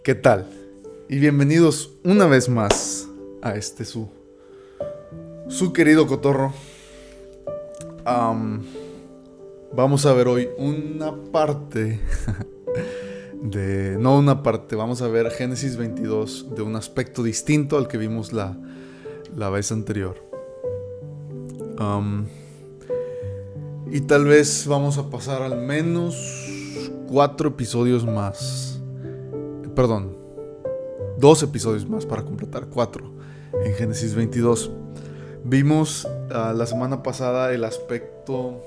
¿Qué tal? Y bienvenidos una vez más a su querido cotorro. Vamos a ver hoy una parte vamos a ver Génesis 22 de un aspecto distinto al que vimos la vez anterior. Y tal vez vamos a pasar al menos 4 episodios más. Perdón, 2 episodios más para completar 4 en Génesis 22. Vimos la semana pasada el aspecto,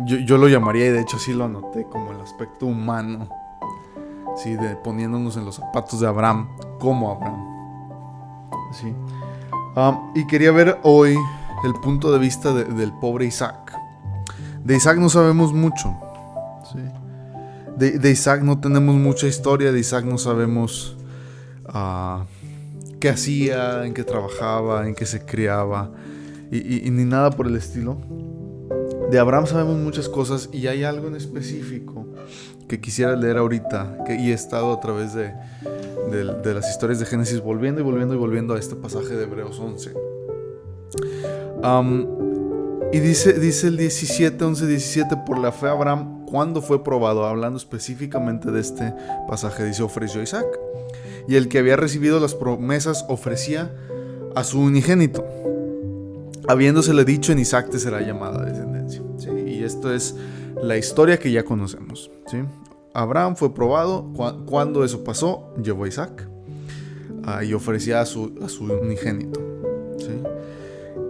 yo lo llamaría, y de hecho sí lo anoté, como el aspecto humano, ¿sí? Poniéndonos en los zapatos de Abraham, como Abraham, ¿sí? Y quería ver hoy el punto de vista del pobre Isaac. De Isaac no sabemos mucho, ¿sí? De Isaac no tenemos mucha historia. De Isaac no sabemos qué hacía, en qué trabajaba, en qué se criaba y ni nada por el estilo. De Abraham sabemos muchas cosas, y hay algo en específico que quisiera leer ahorita, y he estado a través de las historias de Génesis volviendo a este pasaje de Hebreos 11. Y dice el 17, por la fe Abraham, cuando fue probado, hablando específicamente de este pasaje, dice, ofreció a Isaac. Y el que había recibido las promesas ofrecía a su unigénito, habiéndosele dicho, en Isaac te será llamada descendencia. ¿Sí? Y esto es la historia que ya conocemos. ¿Sí? Abraham fue probado. Cuando eso pasó, llevó a Isaac y ofrecía a su unigénito. ¿Sí?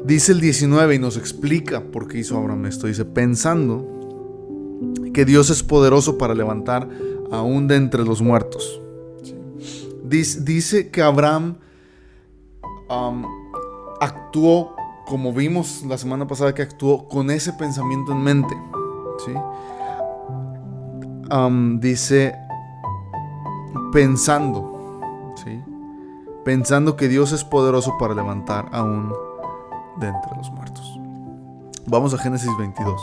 Dice el 19 y nos explica por qué hizo Abraham esto. Dice, pensando que Dios es poderoso para levantar aún de entre los muertos. ¿Sí? Dice que Abraham actuó, como vimos la semana pasada, que actuó con ese pensamiento en mente. ¿Sí? Dice pensando, ¿sí? Pensando que Dios es poderoso para levantar aún de entre los muertos. Vamos a Génesis 22.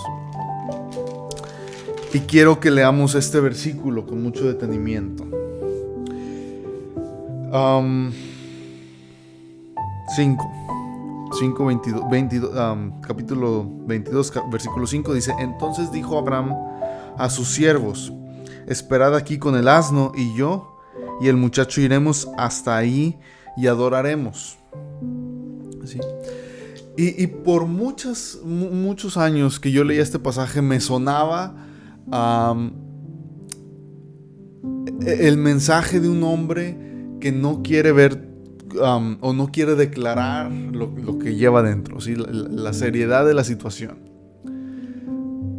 Y quiero que leamos este versículo con mucho detenimiento. Capítulo 22, versículo 5 dice, entonces dijo Abraham a sus siervos, esperad aquí con el asno, y yo y el muchacho iremos hasta ahí y adoraremos. ¿Sí? Y por muchos años que yo leía este pasaje, me sonaba el mensaje de un hombre que no quiere ver o no quiere declarar lo que lleva dentro, ¿sí? La seriedad de la situación.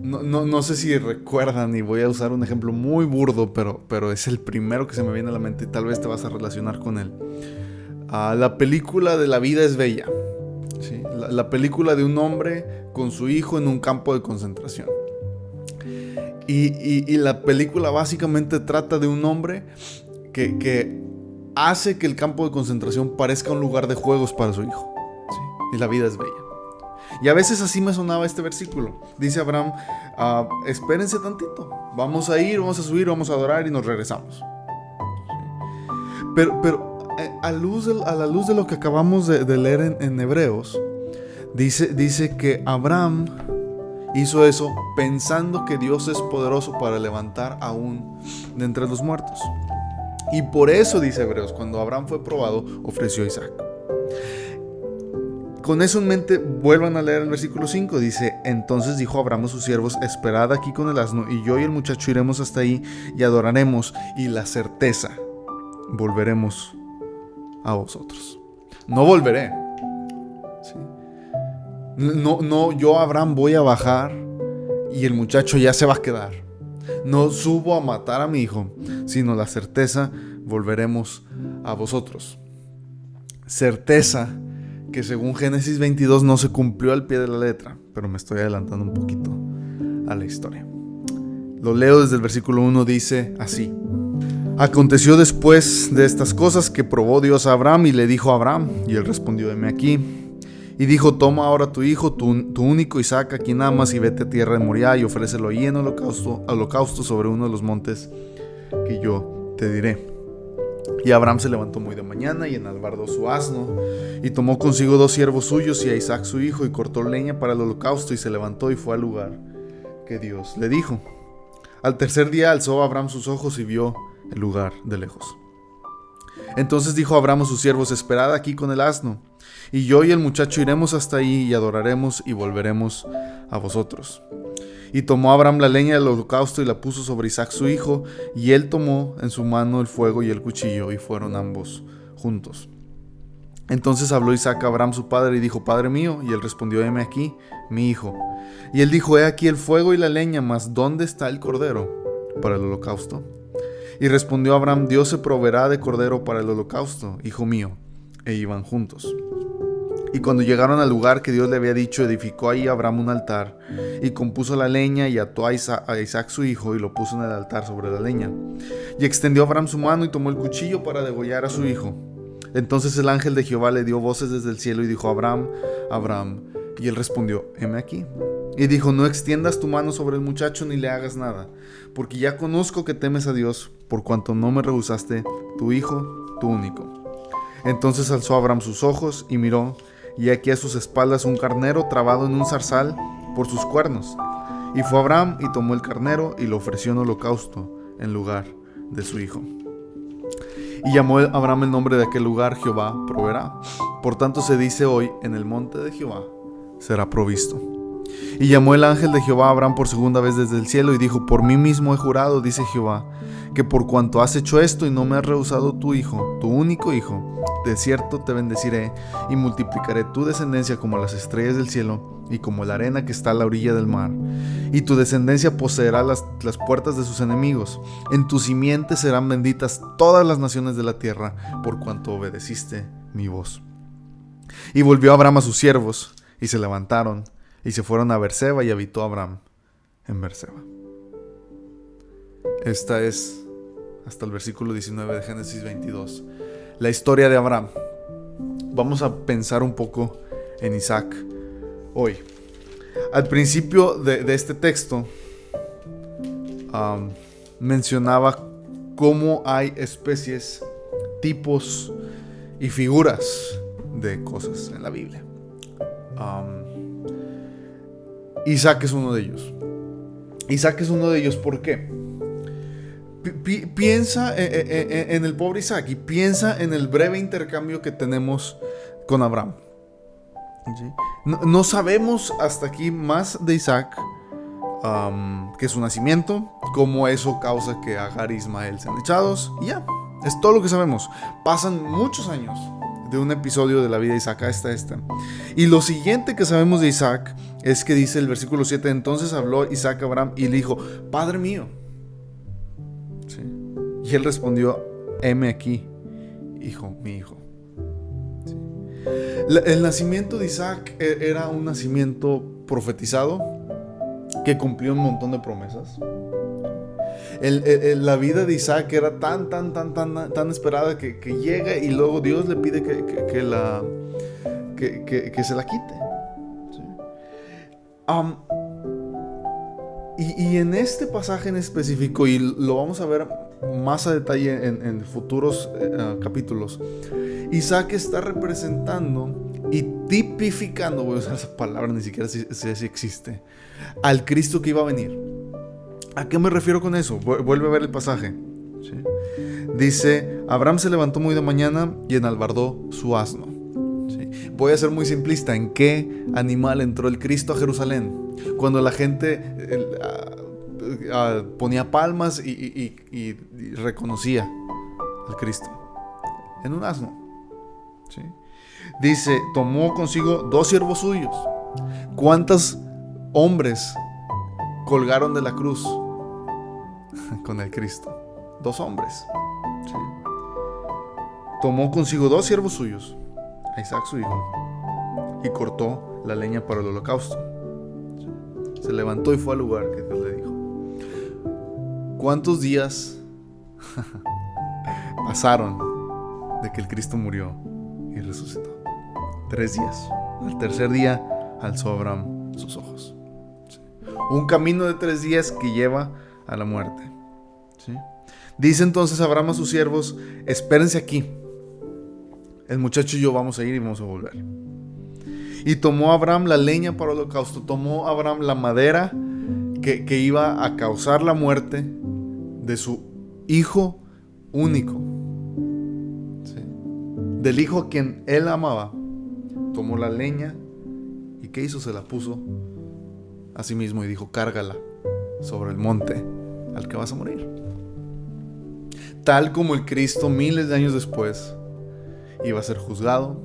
No sé si recuerdan, y voy a usar un ejemplo muy burdo, pero es el primero que se me viene a la mente y tal vez te vas a relacionar con él. La película de La vida es bella. ¿Sí? La película de un hombre con su hijo en un campo de concentración. Y la película básicamente trata de un hombre que hace que el campo de concentración parezca un lugar de juegos para su hijo. ¿Sí? Y la vida es bella. Y a veces así me sonaba este versículo. Dice Abraham, espérense tantito, vamos a ir, vamos a subir, vamos a adorar y nos regresamos. ¿Sí? Pero a la luz de lo que acabamos de leer en Hebreos, dice que Abraham hizo eso pensando que Dios es poderoso para levantar aún de entre los muertos. Y por eso, dice Hebreos, cuando Abraham fue probado, ofreció a Isaac. Con eso en mente, vuelvan a leer el versículo 5. Dice, entonces dijo Abraham a sus siervos, esperad aquí con el asno, y yo y el muchacho iremos hasta ahí y adoraremos, y la certeza, volveremos a vosotros. No volveré. ¿Sí? No, yo Abraham voy a bajar y el muchacho ya se va a quedar. No subo a matar a mi hijo, sino la certeza, volveremos a vosotros. Certeza que según Génesis 22 no se cumplió al pie de la letra, pero me estoy adelantando un poquito a la historia. Lo leo desde el versículo 1, dice así. Aconteció después de estas cosas que probó Dios a Abraham y le dijo a Abraham, y él respondió, heme aquí. Y dijo, toma ahora tu hijo, tu único Isaac, a quien amas, y vete a tierra de Moriah y ofrécelo allí en holocausto sobre uno de los montes que yo te diré. Y Abraham se levantó muy de mañana y enalbardó su asno, y tomó consigo 2 siervos suyos y a Isaac su hijo, y cortó leña para el holocausto, y se levantó y fue al lugar que Dios le dijo. Al tercer día alzó Abraham sus ojos y vio el lugar de lejos. Entonces dijo Abraham a sus siervos: esperad aquí con el asno, y yo y el muchacho iremos hasta ahí y adoraremos y volveremos a vosotros. Y tomó Abraham la leña del holocausto y la puso sobre Isaac su hijo, y él tomó en su mano el fuego y el cuchillo, y fueron ambos juntos. Entonces habló Isaac a Abraham su padre y dijo: Padre mío. Y él respondió: heme aquí, mi hijo. Y él dijo: he aquí el fuego y la leña, mas ¿dónde está el cordero para el holocausto? Y respondió Abraham: Dios se proveerá de cordero para el holocausto, hijo mío. E iban juntos. Y cuando llegaron al lugar que Dios le había dicho, edificó ahí Abraham un altar, y compuso la leña, y ató a Isaac su hijo, y lo puso en el altar sobre la leña. Y extendió Abraham su mano, y tomó el cuchillo para degollar a su hijo. Entonces el ángel de Jehová le dio voces desde el cielo, y dijo: Abraham, Abraham. Y él respondió: heme aquí. Y dijo: no extiendas tu mano sobre el muchacho, ni le hagas nada, porque ya conozco que temes a Dios, por cuanto no me rehusaste tu hijo, tu único. Entonces alzó Abraham sus ojos, y miró, y aquí a sus espaldas un carnero trabado en un zarzal por sus cuernos. Y fue Abraham y tomó el carnero y lo ofreció en holocausto en lugar de su hijo. Y llamó Abraham el nombre de aquel lugar: Jehová proveerá. Por tanto se dice hoy: en el monte de Jehová será provisto. Y llamó el ángel de Jehová a Abraham por segunda vez desde el cielo y dijo: por mí mismo he jurado, dice Jehová, que por cuanto has hecho esto y no me has rehusado tu hijo, tu único hijo, de cierto te bendeciré y multiplicaré tu descendencia como las estrellas del cielo y como la arena que está a la orilla del mar. Y tu descendencia poseerá las puertas de sus enemigos. En tu simiente serán benditas todas las naciones de la tierra, por cuanto obedeciste mi voz. Y volvió Abraham a sus siervos, y se levantaron, y se fueron a Berseba, y habitó Abraham en Berseba. Esta es, hasta el versículo 19 de Génesis 22, la historia de Abraham. Vamos a pensar un poco en Isaac hoy. Al principio de este texto mencionaba cómo hay especies, tipos y figuras de cosas en la Biblia. Isaac es uno de ellos. Isaac es uno de ellos, ¿por qué? Piensa en el pobre Isaac y piensa en el breve intercambio que tenemos con Abraham. ¿Sí? No sabemos hasta aquí más de Isaac que su nacimiento, cómo eso causa que Agar e Ismael sean echados, y ya, es todo lo que sabemos. Pasan muchos años de un episodio de la vida de Isaac hasta esta. Y lo siguiente que sabemos de Isaac es que dice el versículo 7: entonces habló Isaac a Abraham y le dijo: Padre mío. ¿Sí? Y él respondió: heme aquí, hijo, mi hijo. ¿Sí? El nacimiento de Isaac era un nacimiento profetizado que cumplió un montón de promesas. La vida de Isaac era tan esperada que llega y luego Dios le pide que se la quite. ¿Sí? Y en este pasaje en específico, y lo vamos a ver más a detalle en futuros capítulos, Isaac está representando y tipificando, voy a usar esa palabra, ni siquiera sé si existe, al Cristo que iba a venir. ¿A qué me refiero con eso? Vuelve a ver el pasaje. ¿Sí? Dice: Abraham se levantó muy de mañana y enalbardó su asno. ¿Sí? Voy a ser muy simplista. ¿En qué animal entró el Cristo a Jerusalén? Cuando la gente ponía palmas y reconocía al Cristo. En un asno. ¿Sí? Dice: tomó consigo 2 siervos suyos. ¿Cuántos hombres colgaron de la cruz con el Cristo? 2 hombres. ¿Sí? Tomó consigo 2 siervos suyos, a Isaac su hijo, y cortó la leña para el holocausto. ¿Sí? Se levantó y fue al lugar que Dios le dijo. ¿Cuántos días pasaron de que el Cristo murió y resucitó? 3 días. Al tercer día alzó Abraham sus ojos. ¿Sí? Un camino de 3 días que lleva a la muerte. ¿Sí? Dice entonces Abraham a sus siervos: espérense aquí, el muchacho y yo vamos a ir y vamos a volver. Y tomó Abraham la leña para el holocausto, tomó Abraham la madera que iba a causar la muerte de su hijo único, ¿sí? Del hijo a quien él amaba. Tomó la leña y ¿qué hizo? Se la puso a sí mismo y dijo: cárgala sobre el monte al que vas a morir. Tal como el Cristo miles de años después iba a ser juzgado,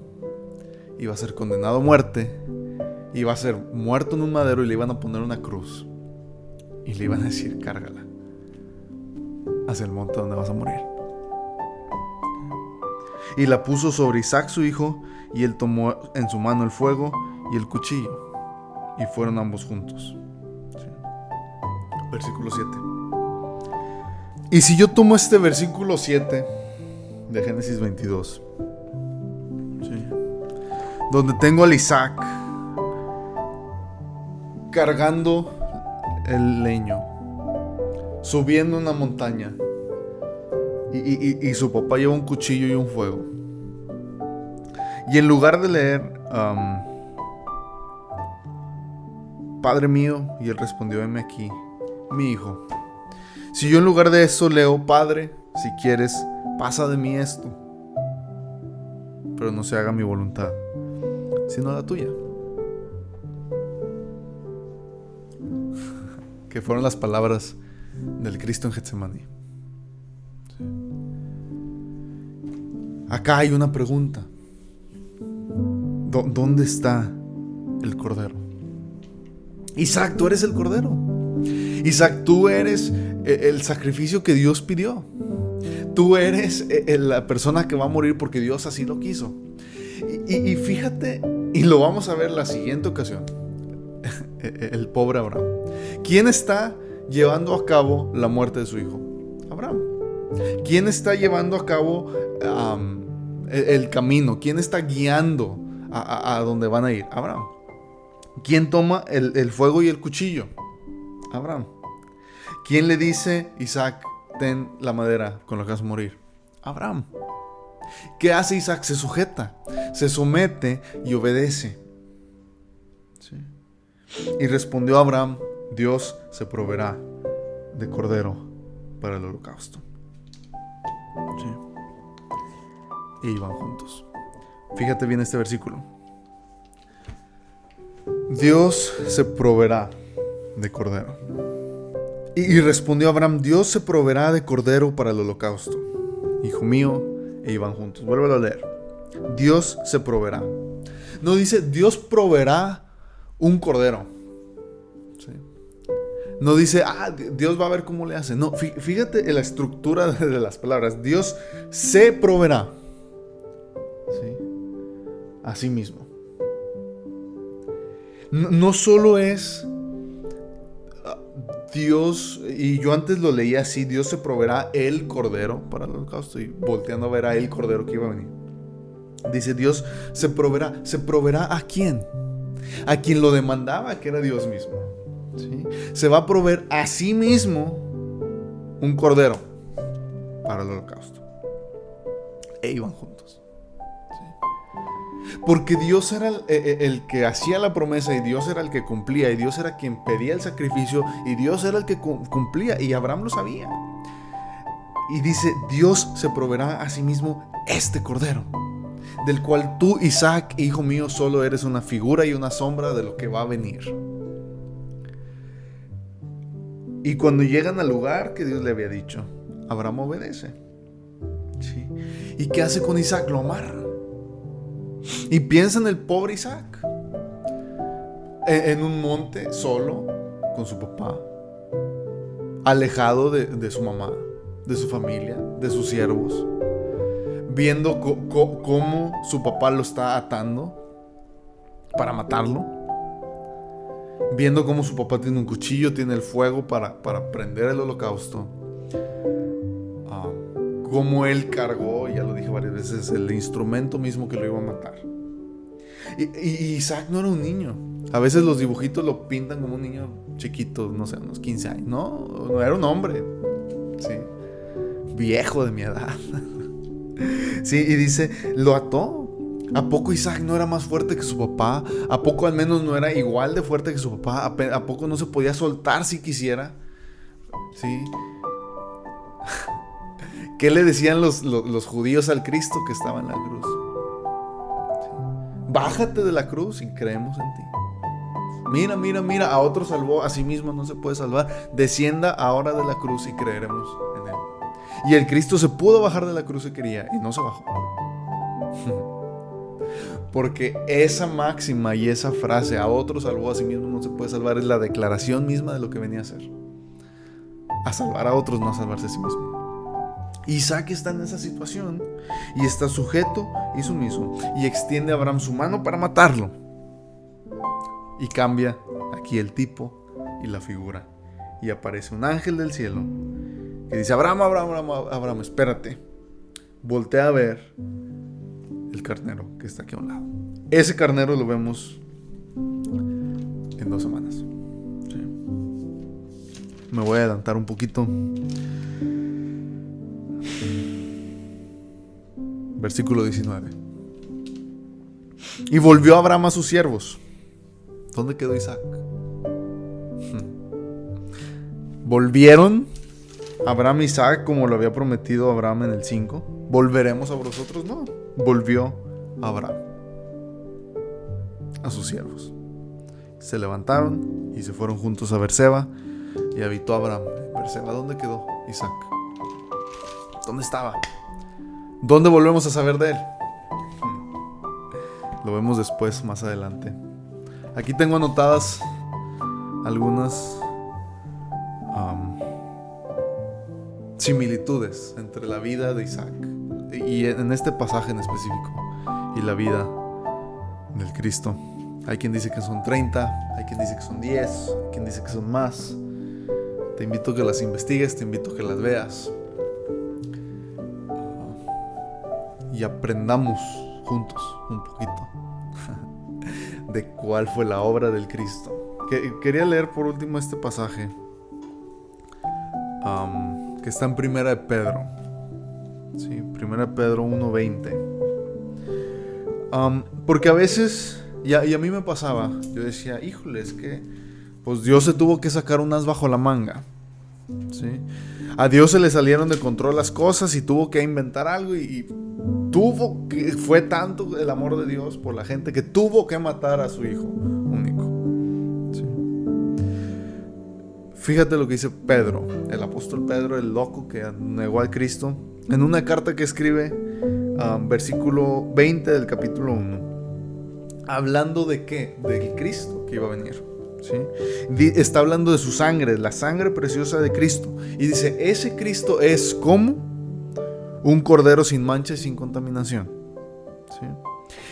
iba a ser condenado a muerte, iba a ser muerto en un madero y le iban a poner una cruz y le iban a decir: cárgala hacia el monte donde vas a morir. Y la puso sobre Isaac su hijo, y él tomó en su mano el fuego y el cuchillo, y fueron ambos juntos. ¿Sí? Versículo 7. Y si yo tomo este versículo 7 de Génesis 22, ¿sí?, donde tengo al Isaac cargando el leño, subiendo una montaña, y su papá lleva un cuchillo y un fuego, y en lugar de leer Padre mío, y él respondió: heme aquí, mi hijo. Si yo en lugar de eso leo: Padre, si quieres, pasa de mí esto, pero no se haga mi voluntad, sino la tuya. Que fueron las palabras del Cristo en Getsemaní. Sí. Acá hay una pregunta: ¿dónde está el cordero? Isaac, tú eres el cordero. Isaac, tú eres el sacrificio que Dios pidió. Tú eres la persona que va a morir porque Dios así lo quiso. Y fíjate, y lo vamos a ver la siguiente ocasión. El pobre Abraham. ¿Quién está llevando a cabo la muerte de su hijo? Abraham. ¿Quién está llevando a cabo el camino? ¿Quién está guiando a donde van a ir? Abraham. ¿Quién toma el fuego y el cuchillo? Abraham. ¿Quién le dice: Isaac, ten la madera con la que vas a morir? Abraham. ¿Qué hace Isaac? Se sujeta, se somete y obedece. ¿Sí? Y respondió Abraham: Dios se proveerá de cordero para el holocausto. ¿Sí? Y iban juntos. Fíjate bien este versículo. Dios se proveerá de cordero. Y respondió Abraham: Dios se proveerá de cordero para el holocausto, hijo mío. E iban juntos. Vuélvelo a leer. Dios se proveerá. No dice Dios proveerá un cordero. ¿Sí? No dice Dios va a ver cómo le hace. No, fíjate en la estructura de las palabras. Dios se proveerá. ¿Sí? A sí mismo. No solo es Dios, y yo antes lo leía así: Dios se proveerá el cordero para el holocausto, y volteando a ver a el cordero que iba a venir. Dice Dios se proveerá ¿a quién? A quien lo demandaba, que era Dios mismo. ¿Sí? Se va a proveer a sí mismo un cordero para el holocausto. E iban juntos. Porque Dios era el que hacía la promesa, y Dios era el que cumplía, y Dios era quien pedía el sacrificio, y Dios era el que cumplía, y Abraham lo sabía. Y dice: Dios se proveerá a sí mismo este cordero, del cual tú, Isaac, hijo mío, solo eres una figura y una sombra de lo que va a venir. Y cuando llegan al lugar que Dios le había dicho, Abraham obedece. ¿Sí? ¿Y qué hace con Isaac? Lo amarra. Y piensa en el pobre Isaac, en un monte, solo, con su papá, alejado de su mamá, de su familia, de sus siervos, viendo cómo su papá lo está atando para matarlo, viendo cómo su papá tiene un cuchillo, tiene el fuego para prender el holocausto, cómo él cargó, ya lo dije varias veces, el instrumento mismo que lo iba a matar. Y Isaac no era un niño. A veces los dibujitos lo pintan como un niño chiquito, no sé, unos 15 años. No era un hombre. ¿Sí? viejo de mi edad. Sí, y dice, lo ató. ¿A poco Isaac no era más fuerte que su papá? ¿A poco al menos no era igual de fuerte que su papá? ¿A poco no se podía soltar si quisiera? ¿Sí? ¿Qué le decían los judíos al Cristo que estaba en la cruz? ¿Sí? Bájate de la cruz y creemos en ti. Mira, mira, mira, a otro salvó, a sí mismo no se puede salvar. Descienda ahora de la cruz y creeremos en él. Y el Cristo se pudo bajar de la cruz si quería y no se bajó. Porque esa máxima y esa frase, a otro salvó, a sí mismo no se puede salvar, es la declaración misma de lo que venía a hacer. A salvar a otros, no a salvarse a sí mismo. Isaac está en esa situación y está sujeto y sumiso y extiende a Abraham su mano para matarlo. Y cambia aquí el tipo y la figura. Y aparece un ángel del cielo que dice: Abraham, Abraham, Abraham, Abraham, espérate. Voltea a ver el carnero que está aquí a un lado. Ese carnero lo vemos en 2 semanas. ¿Sí? Me voy a adelantar un poquito. Versículo 19. Y volvió Abraham a sus siervos. ¿Dónde quedó Isaac? Volvieron Abraham y Isaac como lo había prometido Abraham en el 5. ¿Volveremos a vosotros? No. Volvió Abraham a sus siervos. Se levantaron y se fueron juntos a Berseba. Y habitó Abraham en Berseba. ¿Dónde quedó Isaac? ¿Dónde estaba? ¿Dónde volvemos a saber de él? Lo vemos después, más adelante. Aquí tengo anotadas algunas similitudes entre la vida de Isaac y en este pasaje en específico y la vida del Cristo. Hay quien dice que son 30, hay quien dice que son 10, hay quien dice que son más. Te invito a que las investigues, te invito a que las veas y aprendamos juntos un poquito de cuál fue la obra del Cristo. Quería leer por último este pasaje que está en Primera de Pedro. ¿Sí? Primera de Pedro 1:20. Porque a veces, y a mí me pasaba, yo decía, híjole, es que pues Dios se tuvo que sacar un as bajo la manga. ¿Sí? A Dios se le salieron de control las cosas y tuvo que inventar algo y fue tanto el amor de Dios por la gente que tuvo que matar a su hijo único. ¿Sí? Fíjate lo que dice Pedro, el apóstol Pedro, el loco que negó al Cristo, en una carta que escribe, versículo 20 del capítulo 1, hablando de qué, del Cristo que iba a venir. ¿Sí? Está hablando de su sangre, la sangre preciosa de Cristo, y dice, ese Cristo es como un cordero sin mancha y sin contaminación. ¿Sí?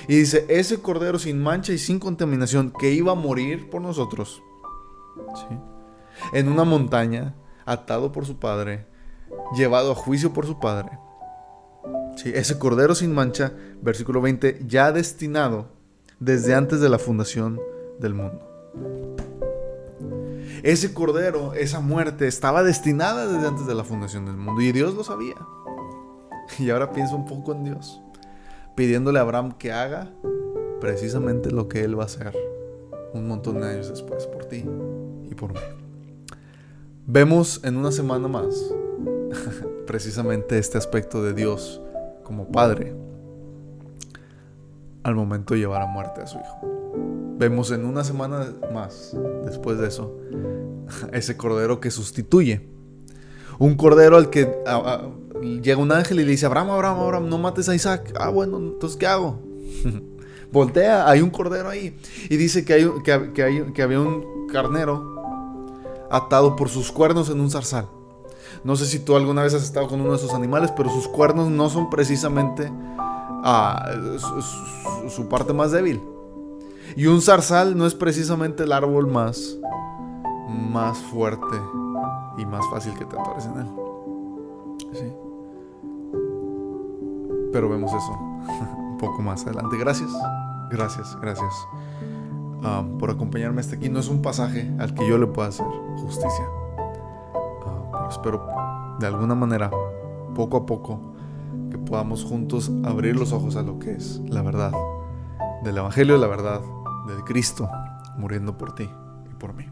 Y dice, ese cordero sin mancha y sin contaminación que iba a morir por nosotros, ¿sí? En una montaña, atado por su padre, llevado a juicio por su padre. ¿Sí? Ese cordero sin mancha, versículo 20, ya destinado desde antes de la fundación del mundo. Ese cordero, esa muerte, estaba destinada desde antes de la fundación del mundo y Dios lo sabía. Y ahora pienso un poco en Dios, pidiéndole a Abraham que haga precisamente lo que él va a hacer un montón de años después, por ti y por mí. Vemos en una semana más precisamente este aspecto de Dios como padre al momento de llevar a muerte a su hijo. Vemos en una semana más después de eso ese cordero que sustituye, un cordero al que llega un ángel y le dice, Abraham, Abraham, Abraham, no mates a Isaac. Bueno, entonces ¿qué hago? Voltea, hay un cordero ahí. Y dice que había un carnero atado por sus cuernos en un zarzal. No sé si tú alguna vez has estado con uno de esos animales, pero sus cuernos no son precisamente su parte más débil. Y un zarzal no es precisamente el árbol más fuerte y más fácil que te atores en él. ¿Sí? Pero vemos eso un poco más adelante. Gracias por acompañarme hasta aquí. No es un pasaje al que yo le pueda hacer justicia, pero espero de alguna manera poco a poco, que podamos juntos abrir los ojos a lo que es la verdad del Evangelio, la verdad de Cristo, muriendo por ti y por mí.